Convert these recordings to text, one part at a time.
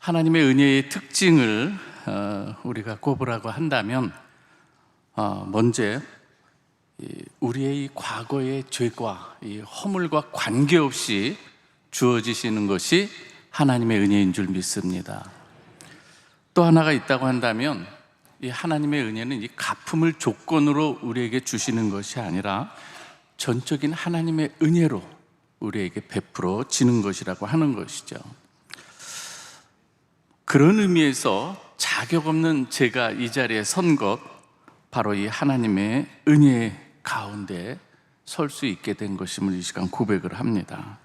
하나님의 은혜의 특징을 우리가 꼽으라고 한다면 먼저 우리의 이 과거의 죄과 이 허물과 관계없이 주어지시는 것이 하나님의 은혜인 줄 믿습니다. 또 하나가 있다고 한다면 이 하나님의 은혜는 이 갚음을 조건으로 우리에게 주시는 것이 아니라 전적인 하나님의 은혜로 우리에게 베풀어지는 것이라고 하는 것이죠. 그런 의미에서 자격 없는 제가 이 자리에 선 것, 바로 이 하나님의 은혜 가운데 설 수 있게 된 것임을 이 시간 고백을 합니다.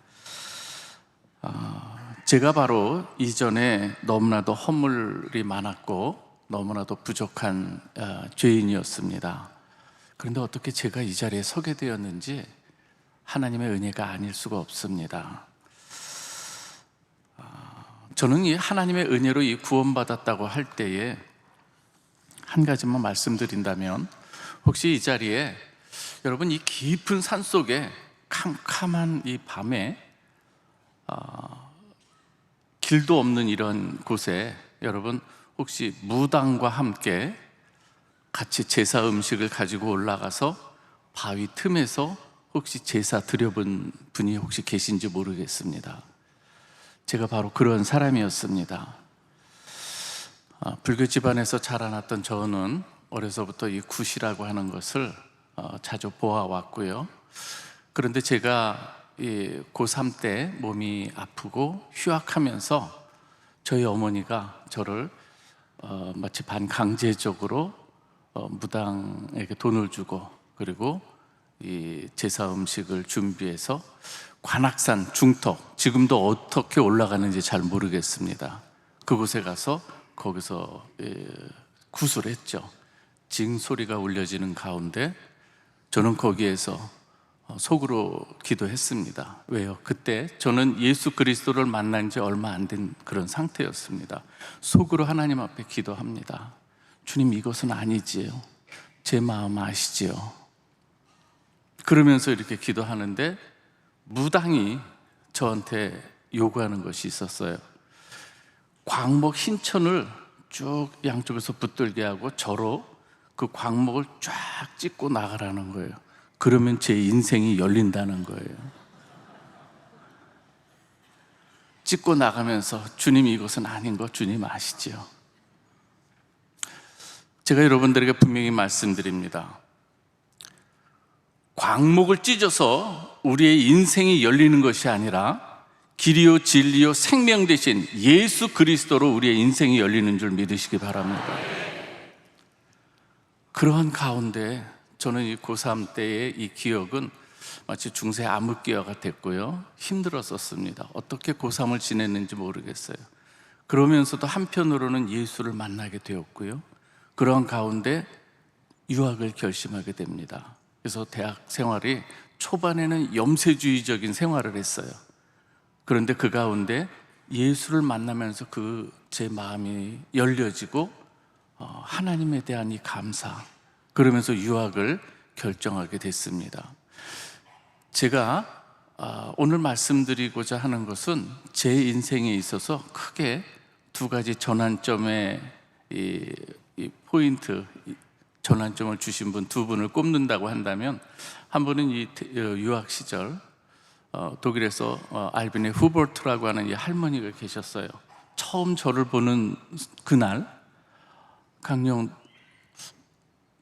제가 바로 이전에 너무나도 허물이 많았고 너무나도 부족한 죄인이었습니다. 그런데 어떻게 제가 이 자리에 서게 되었는지 하나님의 은혜가 아닐 수가 없습니다. 저는 이 하나님의 은혜로 이 구원받았다고 할 때에 한 가지만 말씀드린다면, 혹시 이 자리에 여러분 이 깊은 산 속에 캄캄한 이 밤에 길도 없는 이런 곳에 여러분 혹시 무당과 함께 같이 제사 음식을 가지고 올라가서 바위 틈에서 혹시 제사 드려본 분이 혹시 계신지 모르겠습니다. 제가 바로 그런 사람이었습니다. 불교 집안에서 자라났던 저는 어려서부터 이 굿이라고 하는 것을 자주 보아왔고요. 그런데 제가 고3 때 몸이 아프고 휴학하면서 저희 어머니가 저를 마치 반강제적으로 무당에게 돈을 주고, 그리고 이 제사 음식을 준비해서 관악산 중턱, 지금도 어떻게 올라가는지 잘 모르겠습니다. 그곳에 가서 거기서 굿을 했죠. 징 소리가 울려지는 가운데 저는 거기에서 속으로 기도했습니다. 왜요? 그때 저는 예수 그리스도를 만난 지 얼마 안 된 그런 상태였습니다. 속으로 하나님 앞에 기도합니다. 주님, 이것은 아니지요. 제 마음 아시지요? 그러면서 이렇게 기도하는데 무당이 저한테 요구하는 것이 있었어요. 광목 흰천을 쭉 양쪽에서 붙들게 하고 저로 그 광목을 쫙 찍고 나가라는 거예요. 그러면 제 인생이 열린다는 거예요. 찍고 나가면서 주님, 이것은 아닌 거 주님 아시지요? 제가 여러분들에게 분명히 말씀드립니다. 광목을 찢어서 우리의 인생이 열리는 것이 아니라 길이요 진리요 생명 되신 예수 그리스도로 우리의 인생이 열리는 줄 믿으시기 바랍니다. 그러한 가운데 저는 이 고3 때의 이 기억은 마치 중세 암흑기와가 됐고요, 힘들었었습니다. 어떻게 고3을 지냈는지 모르겠어요. 그러면서도 한편으로는 예수를 만나게 되었고요, 그러한 가운데 유학을 결심하게 됩니다. 그래서 대학 생활이 초반에는 염세주의적인 생활을 했어요. 그런데 그 가운데 예수를 만나면서 제 마음이 열려지고 하나님에 대한 이 감사, 그러면서 유학을 결정하게 됐습니다. 제가 오늘 말씀드리고자 하는 것은 제 인생에 있어서 크게 두 가지 전환점의 이 포인트, 전환점을 주신 분 두 분을 꼽는다고 한다면, 한 분은 이 유학 시절 독일에서 알빈의 후볼트라고 하는 이 할머니가 계셨어요. 처음 저를 보는 그날 강령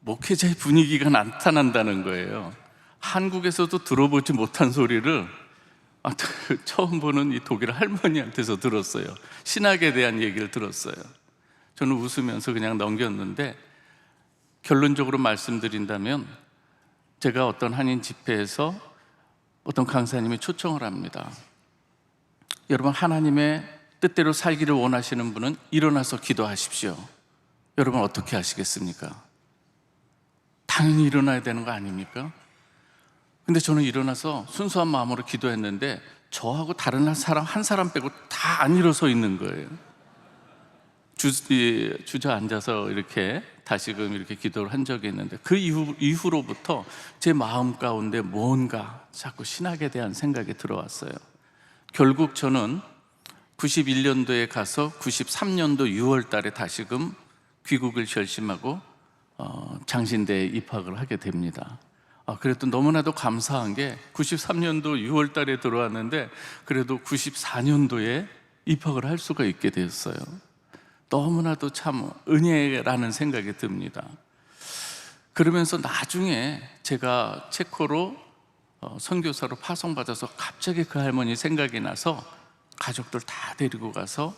목회자의 분위기가 나타난다는 거예요. 한국에서도 들어보지 못한 소리를 처음 보는 이 독일 할머니한테서 들었어요. 신학에 대한 얘기를 들었어요. 저는 웃으면서 그냥 넘겼는데, 결론적으로 말씀드린다면 제가 어떤 한인 집회에서 어떤 강사님이 초청을 합니다. 여러분, 하나님의 뜻대로 살기를 원하시는 분은 일어나서 기도하십시오. 여러분 어떻게 하시겠습니까? 당연히 일어나야 되는 거 아닙니까? 근데 저는 일어나서 순수한 마음으로 기도했는데 저하고 다른 한 사람 빼고 다 안 일어서 있는 거예요. 주저앉아서 이렇게 다시금 이렇게 기도를 한 적이 있는데, 그 이후로부터 제 마음 가운데 뭔가 자꾸 신학에 대한 생각이 들어왔어요. 결국 저는 91년도에 가서 93년도 6월 달에 다시금 귀국을 결심하고 장신대에 입학을 하게 됩니다. 그래도 너무나도 감사한 게 93년도 6월 달에 들어왔는데 그래도 94년도에 입학을 할 수가 있게 되었어요. 너무나도 참 은혜라는 생각이 듭니다. 그러면서 나중에 제가 체코로 선교사로 파송받아서 갑자기 그 할머니 생각이 나서 가족들 다 데리고 가서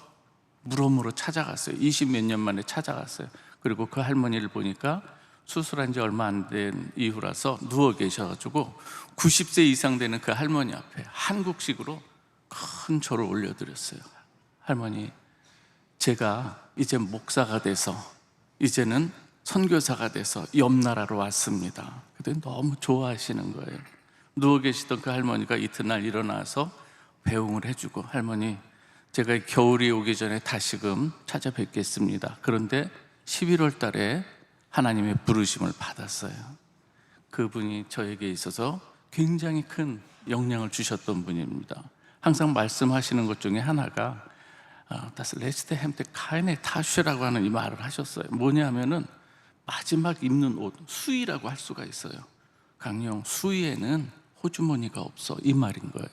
물어물어 찾아갔어요. 20몇 년 만에 찾아갔어요. 그리고 그 할머니를 보니까 수술한 지 얼마 안 된 이후라서 누워 계셔가지고 90세 이상 되는 그 할머니 앞에 한국식으로 큰 절을 올려드렸어요. 할머니, 제가 이제 목사가 돼서 이제는 선교사가 돼서 옆나라로 왔습니다. 그랬더니 너무 좋아하시는 거예요. 누워 계시던 그 할머니가 이튿날 일어나서 배웅을 해주고, 할머니, 제가 겨울이 오기 전에 다시금 찾아뵙겠습니다. 그런데 11월 달에 하나님의 부르심을 받았어요. 그분이 저에게 있어서 굉장히 큰 영향을 주셨던 분입니다. 항상 말씀하시는 것 중에 하나가 Das letzte Hemd keine Tasche라고 하는 이 말을 하셨어요. 뭐냐면은 마지막 입는 옷, 수의라고 할 수가 있어요. 강령, 수의에는 호주머니가 없어, 이 말인 거예요.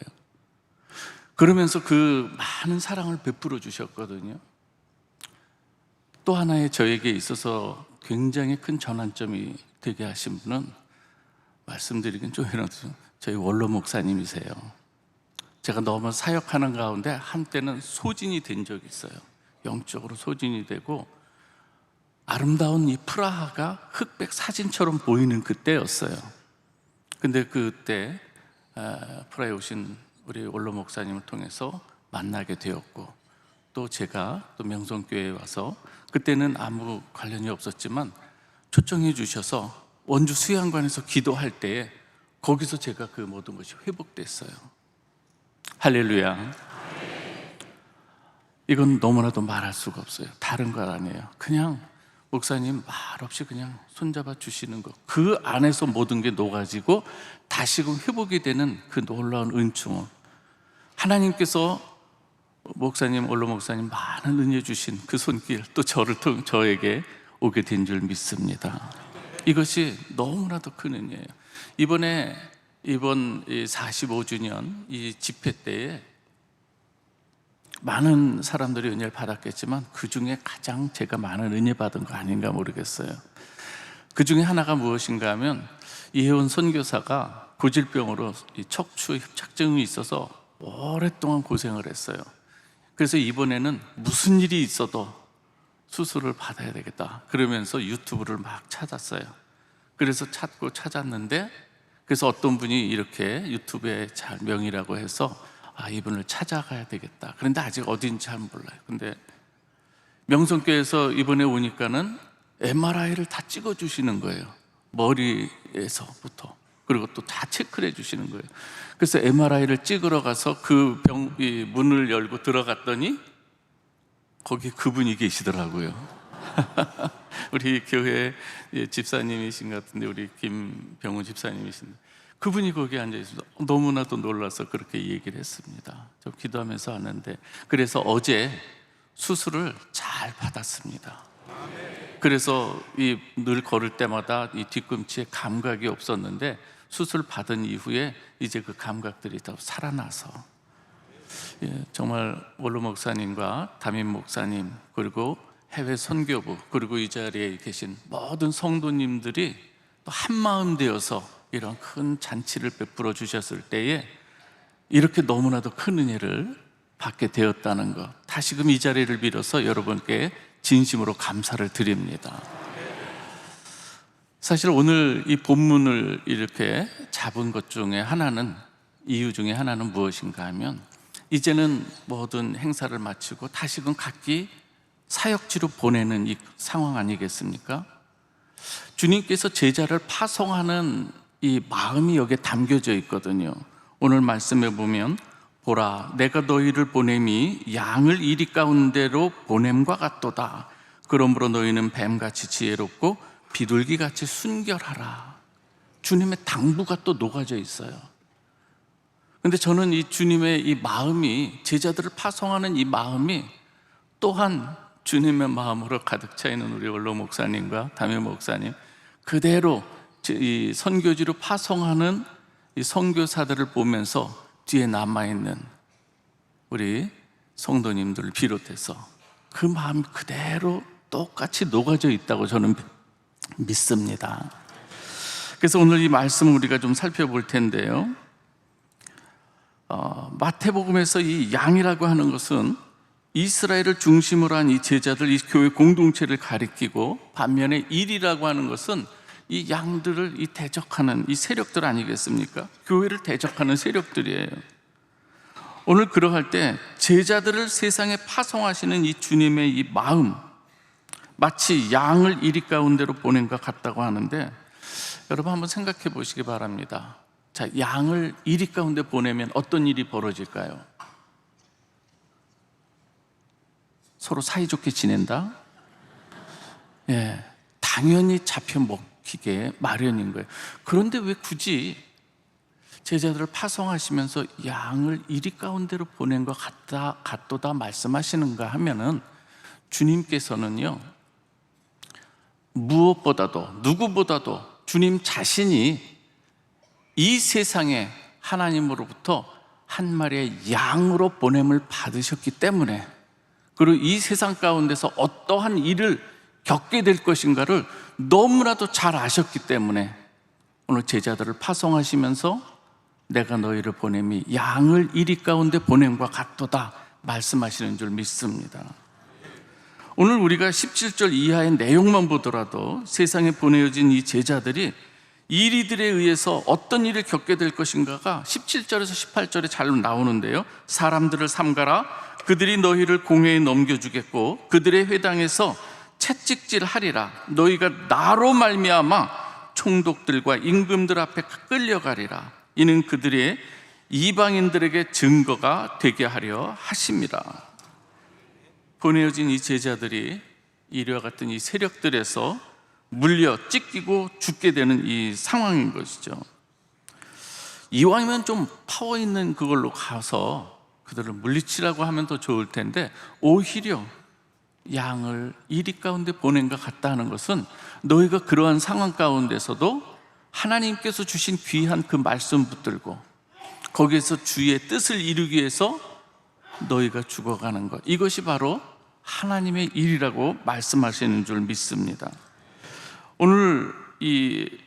그러면서 그 많은 사랑을 베풀어 주셨거든요. 또 하나의 저에게 있어서 굉장히 큰 전환점이 되게 하신 분은, 말씀드리긴 좀 이렇죠, 저희 원로 목사님이세요. 제가 너무 사역하는 가운데 한때는 소진이 된 적이 있어요. 영적으로 소진이 되고 아름다운 이 프라하가 흑백 사진처럼 보이는 그때였어요. 근데 그때 프라하에 오신 우리 원로 목사님을 통해서 만나게 되었고, 또 제가 또 명성교회에 와서 그때는 아무 관련이 없었지만 초청해 주셔서 원주 수양관에서 기도할 때에 거기서 제가 그 모든 것이 회복됐어요. 할렐루야. 이건 너무나도 말할 수가 없어요. 다른 것 아니에요. 그냥 목사님 말없이 그냥 손잡아 주시는 것, 그 안에서 모든 게 녹아지고 다시금 회복이 되는 그 놀라운 은총을 하나님께서 목사님, 원로 목사님 많은 은혜 주신 그 손길, 또 저에게 오게 된 줄 믿습니다. 이것이 너무나도 큰 은혜예요. 이번 45주년 이 집회 때에 많은 사람들이 은혜를 받았겠지만 그 중에 가장 제가 많은 은혜 받은 거 아닌가 모르겠어요. 그 중에 하나가 무엇인가 하면, 이혜원 선교사가 고질병으로 척추 협착증이 있어서 오랫동안 고생을 했어요. 그래서 이번에는 무슨 일이 있어도 수술을 받아야 되겠다 그러면서 유튜브를 막 찾았어요. 그래서 찾았는데, 그래서 어떤 분이 이렇게 유튜브에 명의라고 해서 이분을 찾아가야 되겠다. 그런데 아직 어딘지 잘 몰라요. 근데 명성교회에서 이번에 오니까는 MRI를 다 찍어주시는 거예요. 머리에서부터. 그리고 또 다 체크를 해주시는 거예요. 그래서 MRI를 찍으러 가서 그 문을 열고 들어갔더니 거기 그분이 계시더라고요. 우리 교회 집사님이신 것 같은데, 우리 김병훈 집사님이신데, 그분이 거기 앉아 있어서 너무나도 놀라서 그렇게 얘기를 했습니다. 좀 기도하면서 하는데, 그래서 어제 수술을 잘 받았습니다. 그래서 늘 걸을 때마다 이 뒤꿈치에 감각이 없었는데 수술 받은 이후에 이제 그 감각들이 다 살아나서, 정말 원로 목사님과 담임 목사님, 그리고 해외 선교부, 그리고 이 자리에 계신 모든 성도님들이 또 한마음 되어서 이런 큰 잔치를 베풀어 주셨을 때에 이렇게 너무나도 큰 은혜를 받게 되었다는 것, 다시금 이 자리를 빌어서 여러분께 진심으로 감사를 드립니다. 사실 오늘 이 본문을 이렇게 잡은 것 중에 하나는, 이유 중에 하나는 무엇인가 하면, 이제는 모든 행사를 마치고 다시금 각기 사역지로 보내는 이 상황 아니겠습니까? 주님께서 제자를 파송하는 이 마음이 여기에 담겨져 있거든요. 오늘 말씀에 보면, 보라, 내가 너희를 보냄이 양을 이리 가운데로 보냄과 같도다. 그러므로 너희는 뱀같이 지혜롭고 비둘기같이 순결하라. 주님의 당부가 또 녹아져 있어요. 근데 저는 이 주님의 이 마음이, 제자들을 파송하는 이 마음이 또한 주님의 마음으로 가득 차 있는 우리 원로 목사님과 담임 목사님, 그대로 이 선교지로 파송하는 이 선교사들을 보면서 뒤에 남아있는 우리 성도님들을 비롯해서 그 마음 그대로 똑같이 녹아져 있다고 저는 믿습니다. 그래서 오늘 이 말씀을 우리가 좀 살펴볼 텐데요, 마태복음에서 이 양이라고 하는 것은 이스라엘을 중심으로 한 이 제자들, 이 교회 공동체를 가리키고, 반면에 일이라고 하는 것은 이 양들을 이 대적하는 이 세력들 아니겠습니까? 교회를 대적하는 세력들이에요. 오늘 그러할 때 제자들을 세상에 파송하시는 이 주님의 이 마음, 마치 양을 이리 가운데로 보낸 것 같다고 하는데, 여러분 한번 생각해 보시기 바랍니다. 자, 양을 이리 가운데 보내면 어떤 일이 벌어질까요? 서로 사이좋게 지낸다? 예, 당연히 잡혀 먹히게 마련인 거예요. 그런데 왜 굳이 제자들을 파송하시면서 양을 이리 가운데로 보낸 것 같도다 말씀하시는가 하면은, 주님께서는요, 무엇보다도 누구보다도 주님 자신이 이 세상에 하나님으로부터 한 마리의 양으로 보냄을 받으셨기 때문에, 그리고 이 세상 가운데서 어떠한 일을 겪게 될 것인가를 너무나도 잘 아셨기 때문에 오늘 제자들을 파송하시면서 내가 너희를 보냄이 양을 이리 가운데 보냄과 같도다 말씀하시는 줄 믿습니다. 오늘 우리가 17절 이하의 내용만 보더라도 세상에 보내어진 이 제자들이 이리들에 의해서 어떤 일을 겪게 될 것인가가 17절에서 18절에 잘 나오는데요, 사람들을 삼가라, 그들이 너희를 공회에 넘겨주겠고 그들의 회당에서 채찍질하리라, 너희가 나로 말미암아 총독들과 임금들 앞에 끌려가리라, 이는 그들의 이방인들에게 증거가 되게 하려 하십니다. 보내어진 이 제자들이 이와 같은 이 세력들에서 물려 찢기고 죽게 되는 이 상황인 것이죠. 이왕이면 좀 파워 있는 그걸로 가서 그들을 물리치라고 하면 더 좋을 텐데, 오히려 양을 이리 가운데 보낸 것 같다는 것은 너희가 그러한 상황 가운데서도 하나님께서 주신 귀한 그 말씀 붙들고 거기에서 주의 뜻을 이루기 위해서 너희가 죽어가는 것, 이것이 바로 하나님의 일이라고 말씀하시는 줄 믿습니다. 오늘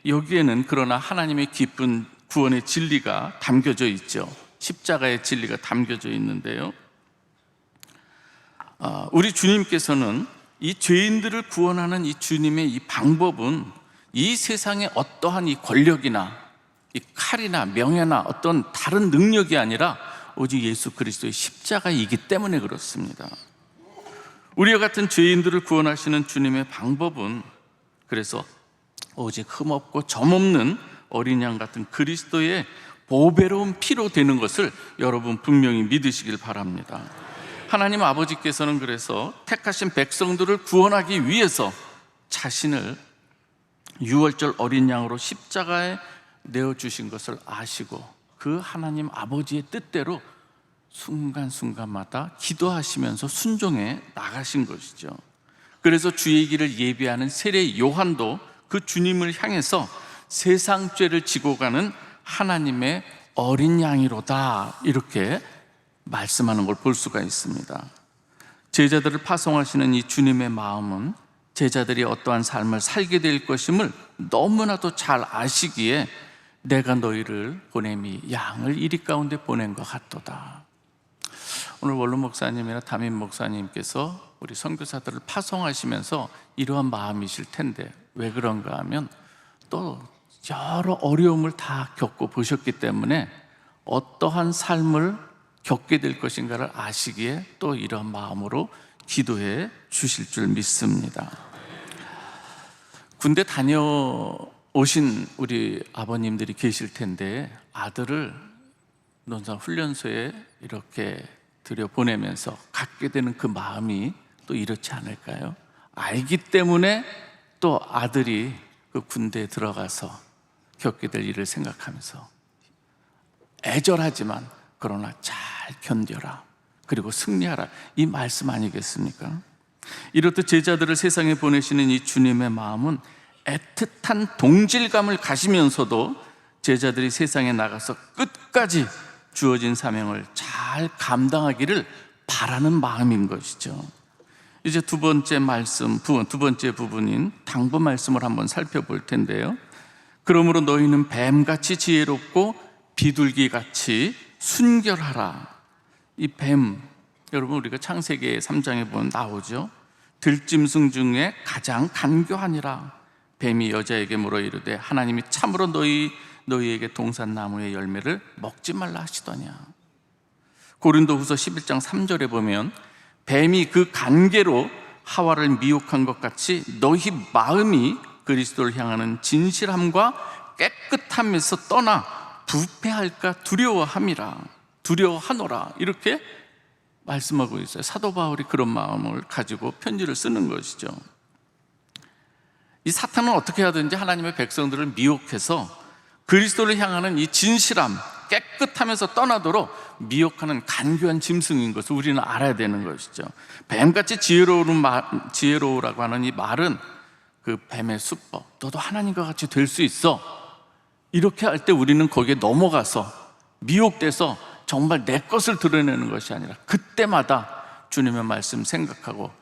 여기에는 그러나 하나님의 기쁜 구원의 진리가 담겨져 있죠. 십자가의 진리가 담겨져 있는데요, 우리 주님께서는 이 죄인들을 구원하는 이 주님의 이 방법은 이 세상의 어떠한 이 권력이나 이 칼이나 명예나 어떤 다른 능력이 아니라 오직 예수 그리스도의 십자가이기 때문에 그렇습니다. 우리와 같은 죄인들을 구원하시는 주님의 방법은 그래서 오직 흠없고 점없는 어린 양 같은 그리스도의 보배로운 피로 되는 것을 여러분 분명히 믿으시길 바랍니다. 하나님 아버지께서는 그래서 택하신 백성들을 구원하기 위해서 자신을 유월절 어린 양으로 십자가에 내어주신 것을 아시고 그 하나님 아버지의 뜻대로 순간순간마다 기도하시면서 순종해 나가신 것이죠. 그래서 주의 길을 예비하는 세례 요한도 그 주님을 향해서 세상 죄를 지고 가는 하나님의 어린 양이로다, 이렇게 말씀하는 걸 볼 수가 있습니다. 제자들을 파송하시는 이 주님의 마음은 제자들이 어떠한 삶을 살게 될 것임을 너무나도 잘 아시기에 내가 너희를 보냄이 양을 이리 가운데 보낸 것 같도다. 오늘 원로 목사님이나 담임 목사님께서 우리 선교사들을 파송하시면서 이러한 마음이실 텐데, 왜 그런가 하면 또 여러 어려움을 다 겪고 보셨기 때문에 어떠한 삶을 겪게 될 것인가를 아시기에 또 이런 마음으로 기도해 주실 줄 믿습니다. 군대 다녀오신 우리 아버님들이 계실 텐데, 아들을 논산훈련소에 이렇게 들여보내면서 갖게 되는 그 마음이 또 이렇지 않을까요? 알기 때문에 또 아들이 그 군대에 들어가서 겪게 될 일을 생각하면서 애절하지만 그러나 잘 견뎌라. 그리고 승리하라. 이 말씀 아니겠습니까? 이렇듯 제자들을 세상에 보내시는 이 주님의 마음은 애틋한 동질감을 가시면서도 제자들이 세상에 나가서 끝까지 주어진 사명을 잘 감당하기를 바라는 마음인 것이죠. 이제 두 번째 부분인 당부 말씀을 한번 살펴볼 텐데요. 그러므로 너희는 뱀같이 지혜롭고 비둘기같이 순결하라. 이 뱀, 여러분 우리가 창세기 3장에 보면 나오죠. 들짐승 중에 가장 간교하니라. 뱀이 여자에게 물어 이르되 하나님이 참으로 너희에게 동산나무의 열매를 먹지 말라 하시더냐. 고린도후서 11장 3절에 보면 뱀이 그 간계로 하와를 미혹한 것 같이 너희 마음이 그리스도를 향하는 진실함과 깨끗함에서 떠나 부패할까 두려워하노라. 이렇게 말씀하고 있어요. 사도 바울이 그런 마음을 가지고 편지를 쓰는 것이죠. 이 사탄은 어떻게 하든지 하나님의 백성들을 미혹해서 그리스도를 향하는 이 진실함, 깨끗하면서 떠나도록 미혹하는 간교한 짐승인 것을 우리는 알아야 되는 것이죠. 뱀같이 지혜로우라고 하는 이 말은 그 뱀의 수법, 너도 하나님과 같이 될 수 있어. 이렇게 할 때 우리는 거기에 넘어가서 미혹돼서 정말 내 것을 드러내는 것이 아니라 그때마다 주님의 말씀 생각하고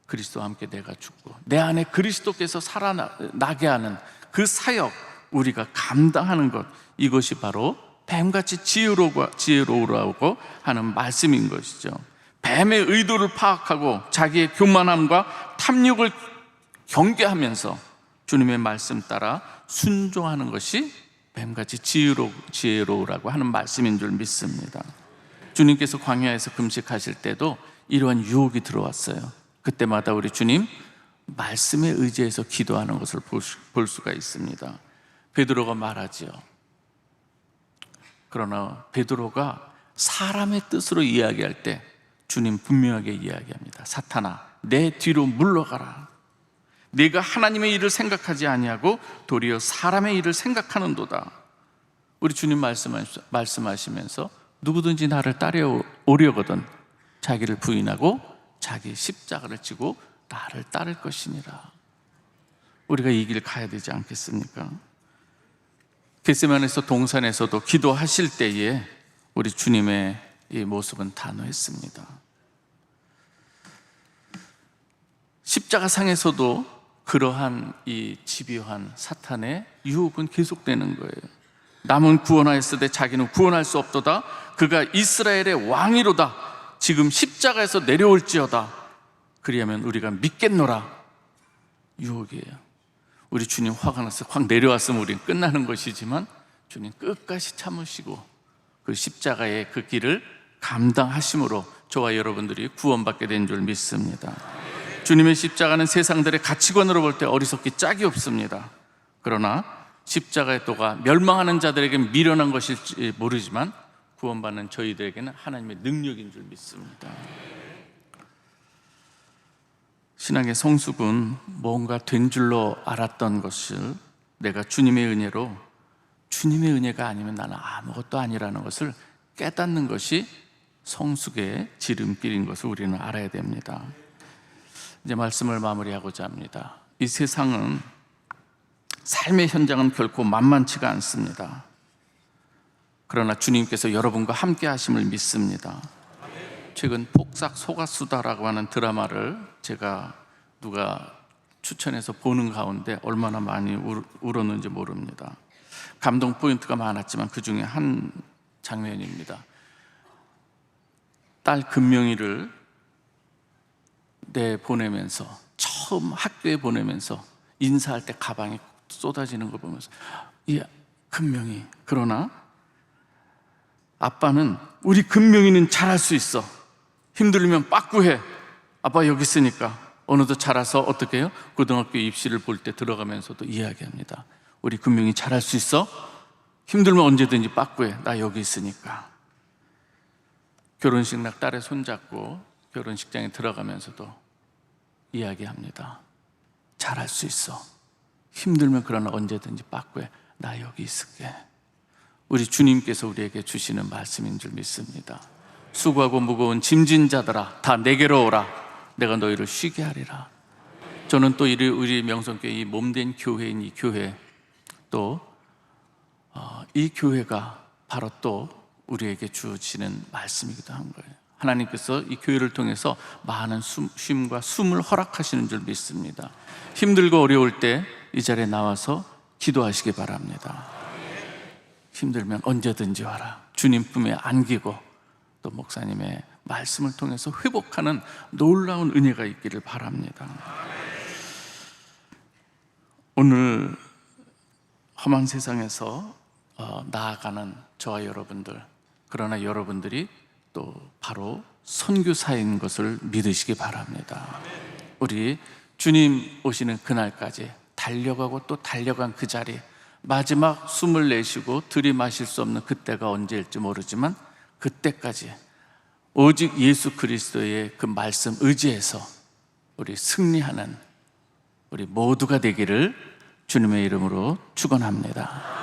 그리스도와 함께 내가 죽고 내 안에 그리스도께서 살아나게 하는 그 사역, 우리가 감당하는 것, 이것이 바로 뱀같이 지혜로우라고 하는 말씀인 것이죠. 뱀의 의도를 파악하고 자기의 교만함과 탐욕을 경계하면서 주님의 말씀 따라 순종하는 것이 뱀같이 지혜로우라고 하는 말씀인 줄 믿습니다. 주님께서 광야에서 금식하실 때도 이러한 유혹이 들어왔어요. 그때마다 우리 주님 말씀에 의지해서 기도하는 것을 볼 수가 있습니다. 베드로가 말하지요. 그러나 베드로가 사람의 뜻으로 이야기할 때 주님 분명하게 이야기합니다. 사탄아, 내 뒤로 물러가라. 네가 하나님의 일을 생각하지 아니하고 도리어 사람의 일을 생각하는도다. 우리 주님 말씀하시면서 누구든지 나를 따라오려거든 자기를 부인하고 자기 십자가를 지고 나를 따를 것이니라. 우리가 이 길 가야 되지 않겠습니까? 겟세마네에서 동산에서도 기도하실 때에 우리 주님의 이 모습은 단호했습니다. 십자가상에서도 그러한 이 집요한 사탄의 유혹은 계속되는 거예요. 남은 구원하였으되 자기는 구원할 수 없도다. 그가 이스라엘의 왕이로다. 지금 십자가에서 내려올지어다. 그리하면 우리가 믿겠노라. 유혹이에요. 우리 주님 화가 나서 확 내려왔으면 우리는 끝나는 것이지만 주님 끝까지 참으시고 그 십자가의 그 길을 감당하심으로 저와 여러분들이 구원받게 된 줄 믿습니다. 주님의 십자가는 세상들의 가치관으로 볼 때 어리석기 짝이 없습니다. 그러나 십자가의 도가 멸망하는 자들에게 미련한 것일지 모르지만 구원받는 저희들에게는 하나님의 능력인 줄 믿습니다. 신앙의 성숙은 뭔가 된 줄로 알았던 것을 내가 주님의 은혜로 주님의 은혜가 아니면 나는 아무것도 아니라는 것을 깨닫는 것이 성숙의 지름길인 것을 우리는 알아야 됩니다. 이제 말씀을 마무리하고자 합니다. 이 세상은 삶의 현장은 결코 만만치가 않습니다. 그러나 주님께서 여러분과 함께 하심을 믿습니다. 최근 폭삭 속았수다라고 하는 드라마를 제가 누가 추천해서 보는 가운데 얼마나 많이 울었는지 모릅니다. 감동 포인트가 많았지만 그 중에 한 장면입니다. 딸 금명이를 보내면서 처음 학교에 보내면서 인사할 때 가방에 쏟아지는 걸 보면서 이 금명이, 그러나 아빠는 우리 금명이는 잘할 수 있어. 힘들면 빠꾸해. 아빠 여기 있으니까. 어느덧 자라서 어떻게 해요? 고등학교 입시를 볼 때 들어가면서도 이야기합니다. 우리 금명이 잘할 수 있어? 힘들면 언제든지 빠꾸해. 나 여기 있으니까. 결혼식 날 딸의 손잡고 결혼식장에 들어가면서도 이야기합니다. 잘할 수 있어. 힘들면 그러나 언제든지 빠꾸해. 나 여기 있을게. 우리 주님께서 우리에게 주시는 말씀인 줄 믿습니다. 수고하고 무거운 짐진 자들아 다 내게로 오라. 내가 너희를 쉬게 하리라. 저는 또 우리 명성교회 이 몸된 교회인 이 교회 또 이 교회가 바로 또 우리에게 주시는 말씀이기도 한 거예요. 하나님께서 이 교회를 통해서 많은 쉼과 숨을 허락하시는 줄 믿습니다. 힘들고 어려울 때 이 자리에 나와서 기도하시기 바랍니다. 힘들면 언제든지 와라. 주님 품에 안기고 또 목사님의 말씀을 통해서 회복하는 놀라운 은혜가 있기를 바랍니다. 오늘 험한 세상에서 나아가는 저와 여러분들, 그러나 여러분들이 또 바로 선교사인 것을 믿으시기 바랍니다. 우리 주님 오시는 그날까지 달려가고 또 달려간 그 자리, 마지막 숨을 내쉬고 들이마실 수 없는 그때가 언제일지 모르지만 그때까지 오직 예수 그리스도의 그 말씀 의지해서 우리 승리하는 우리 모두가 되기를 주님의 이름으로 축원합니다.